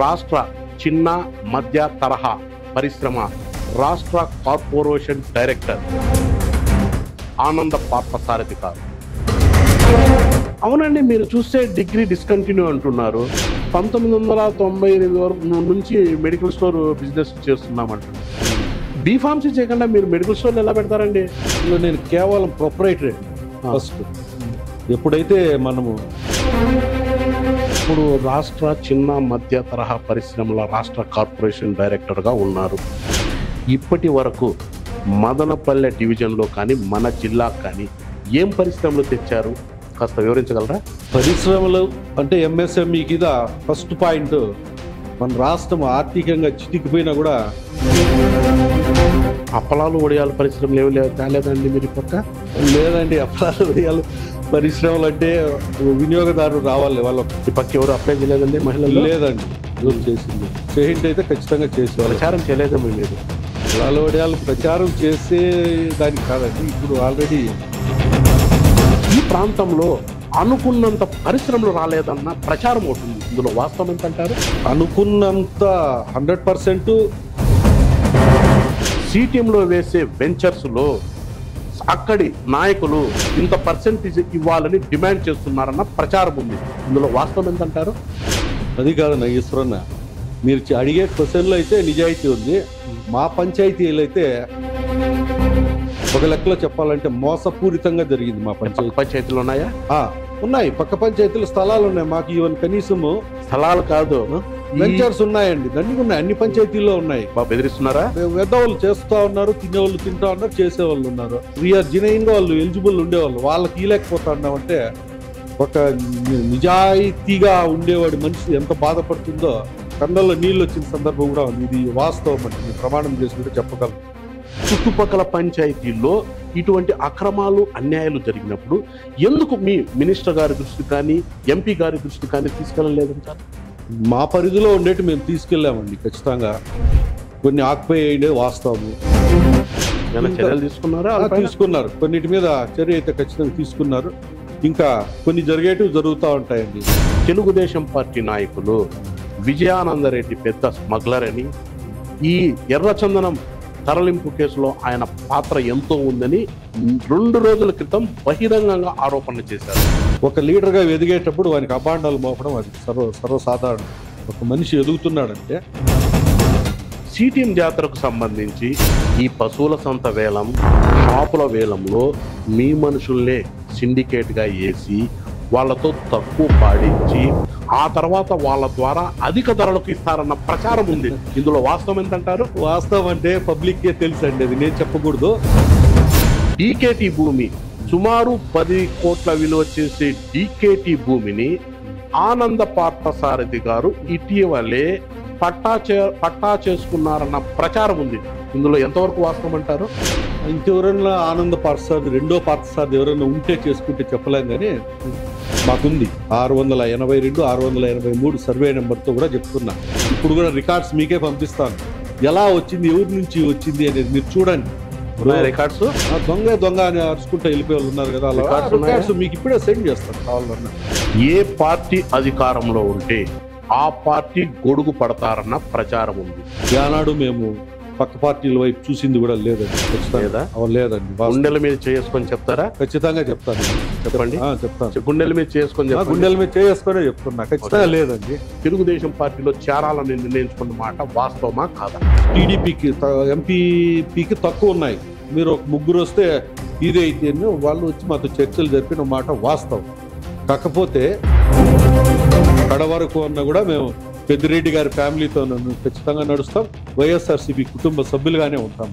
రాష్ట్ర చిన్న మధ్య తరహా పరిశ్రమ రాష్ట్ర కార్పొరేషన్ డైరెక్టర్ ఆనంద పార్థసారథి గారు. అవునండి, మీరు చూస్తే డిగ్రీ డిస్కంటిన్యూ అంటున్నారు. 1998 వరకు నుంచి మెడికల్ స్టోర్ బిజినెస్ చేస్తున్నామంటున్నారు. బీఫార్మసీ చేయకుండా మీరు మెడికల్ స్టోర్లు ఎలా పెడతారండి? నేను కేవలం ప్రొపరైటరీ ఫస్ట్. ఎప్పుడైతే మనము ఇప్పుడు రాష్ట్ర చిన్న మధ్య తరహా పరిశ్రమల రాష్ట్ర కార్పొరేషన్ డైరెక్టర్గా ఉన్నారు. ఇప్పటి వరకు మదనపల్లె డివిజన్లో కానీ మన జిల్లాకు కానీ ఏం పరిశ్రమలు తెచ్చారు? కాస్త వివరించగలరా? పరిశ్రమలు అంటే ఎంఎస్ఎంఈ కింద ఫస్ట్ పాయింట్, మన రాష్ట్రం ఆర్థికంగా చితికిపోయినా కూడా అప్పలాలు వడియాల పరిశ్రమలు ఏమి కాలేదండి మీరు పక్క? లేదండి. అప్పలాలు వడియాలు పరిశ్రమలు అంటే వినియోగదారులు రావాలి. వాళ్ళకి ఈ పక్క ఎవరు అప్లై చేయలేదండి? మహిళలు లేదండి. ఎవరు చేసింది చేయింటి అయితే ఖచ్చితంగా చేసేవాళ్ళు. ప్రచారం చేయలేదండి మీరు? అప్పలాలు వడియాలు ప్రచారం చేసే దానికి కాదండి. ఇప్పుడు ఆల్రెడీ ఈ ప్రాంతంలో అనుకున్నంత పరిశ్రమలు రాలేదన్న ప్రచారం అవుతుంది. ఇందులో వాస్తవం ఎంత అంటారు? అనుకున్నంత 100% సిటిఎంలో వేసే వెంచర్స్లో అక్కడి నాయకులు ఇంత పర్సెంటేజ్ ఇవ్వాలని డిమాండ్ చేస్తున్నారన్న ప్రచారం ఉంది. ఇందులో వాస్తవం ఎంత అంటారు? అది కాదు నాగేశ్వరన్న, మీరు అడిగే క్వశ్చన్లో అయితే నిజాయితీ ఉంది. మా పంచాయతీలు అయితే ఒక లెక్కలో చెప్పాలంటే మోసపూరితంగా జరిగింది. మా పంచాయతీలు ఉన్నాయా? ఉన్నాయి. పక్క పంచాయతీలు స్థలాలు ఉన్నాయి. మాకు ఈవెన్ కనీసము స్థలాలు కాదు, వెంచర్స్ ఉన్నాయండి. దండిగా ఉన్నాయి. అన్ని పంచాయతీల్లో ఉన్నాయి. బెదిరిస్తున్నారా? పెద్దవాళ్ళు చేస్తూ ఉన్నారు, తినేవాళ్ళు తింటా ఉన్నారు, చేసేవాళ్ళు ఉన్నారు. వీఆర్ జెన్యూన్ గా వాళ్ళు ఎలిజిబుల్ ఉండేవాళ్ళు. వాళ్ళకి ఇలేకపోతా ఉన్నామంటే ఒక నిజాయితీగా ఉండేవాడి మనిషి ఎంత బాధపడుతుందో కన్నుల్లో నీళ్ళు వచ్చిన సందర్భం కూడా ఉంది. ఇది వాస్తవం అంటే నేను ప్రమాణం చేసుకుంటే చెప్పగలను. చుట్టుపక్కల పంచాయతీల్లో ఇటువంటి అక్రమాలు అన్యాయాలు జరిగినప్పుడు ఎందుకు మీ మినిస్టర్ గారి దృష్టి కానీ ఎంపీ గారి దృష్టి కానీ తీసుకెళ్ళలేదంటారు? మా పరిధిలో ఉండేటి మేము తీసుకెళ్ళామండి. ఖచ్చితంగా కొన్ని ఆక్యుపై అయ్యే వాస్తవము. చర్యలు తీసుకున్నారా? తీసుకున్నారు. కొన్నిటి మీద చర్య అయితే ఖచ్చితంగా తీసుకున్నారు. ఇంకా కొన్ని జరిగేటివి జరుగుతూ ఉంటాయండి. తెలుగుదేశం పార్టీ నాయకులు విజయానందరెడ్డి పెద్ద స్మగ్లర్ అని, ఈ ఎర్రచందనం తరలింపు కేసులో ఆయన పాత్ర ఎంతో ఉందని 2 రోజుల క్రితం బహిరంగంగా ఆరోపణలు చేశారు. ఒక లీడర్గా ఎదిగేటప్పుడు వానికి అభాండాలు మోపడం అది సర్వసాధారణం. ఒక మనిషి ఎదుగుతున్నాడంటే సిటిఎం జాతరకు సంబంధించి ఈ పశువుల సంత వేలం, షాపుల వేలంలో మీ మనుషుల్నే సిండికేట్గా వేసి వాళ్ళతో తక్కువ పాడించి ఆ తర్వాత వాళ్ళ ద్వారా అధిక ధరలకు ఇస్తారన్న ప్రచారం ఉంది. ఇందులో వాస్తవం ఎంతంటారు? వాస్తవం అంటే పబ్లిక్కే తెలుసు అండి, అది నేను చెప్పకూడదు. డీకేటీ భూమి సుమారు 10 కోట్ల విలువ చేసే డీకేటీ భూమిని ఆనంద పార్థసారథి గారు ఇటీవలే పట్టా చేసుకున్నారన్న ప్రచారం ఉంది. ఇందులో ఎంతవరకు వాస్తవం అంటారు? ఇంకెవరైనా ఆనంద పార్థసారథి రెండో పార్థసారథి ఎవరైనా ఉంటే చేసుకుంటే చెప్పలేం, కానీ మాకుంది 682 683 సర్వే నెంబర్తో కూడా చెప్తున్నా. ఇప్పుడు కూడా రికార్డ్స్ మీకే పంపిస్తాను. ఎలా వచ్చింది, ఎవరి నుంచి వచ్చింది అనేది మీరు చూడండి. రికార్డ్స్ దొంగ అని అరుచుకుంటూ వెళ్ళిపోయే వాళ్ళు ఉన్నారు కదా, రికార్డ్స్ మీకు ఇప్పుడే సెండ్ చేస్తాను కావాలన్నా. ఏ పార్టీ అధికారంలో ఉంటే ఆ పార్టీ గొడుగు పడతారన్న ప్రచారం ఉంది. ఆనాడు మేము పక్క పార్టీల వైపు చూసింది కూడా లేదండి. లేదండి. గుండెల మీద చేసుకొని చెప్తారా? ఖచ్చితంగా చెప్తాను. చెప్పండి. చెప్తాను. గుండెల మీద చేసుకొని గుండెల మీద చేసుకునే చెప్తున్నా. ఖచ్చితంగా లేదండి. తెలుగుదేశం పార్టీలో చేరాలని నిర్ణయించుకున్న మాట వాస్తవమా కాదా? టీడీపీకి ఎంపీపీకి తక్కువ ఉన్నాయి. మీరు ఒక 3 వస్తే ఇదైతే వాళ్ళు వచ్చి మాతో చర్చలు జరిపిన మాట వాస్తవం. కాకపోతే కడవరకు అన్న కూడా మేము పెద్దిరెడ్డి గారి ఫ్యామిలీతో ఖచ్చితంగా నడుస్తాం. వైఎస్ఆర్సీపీ కుటుంబ సభ్యులుగానే ఉంటాం.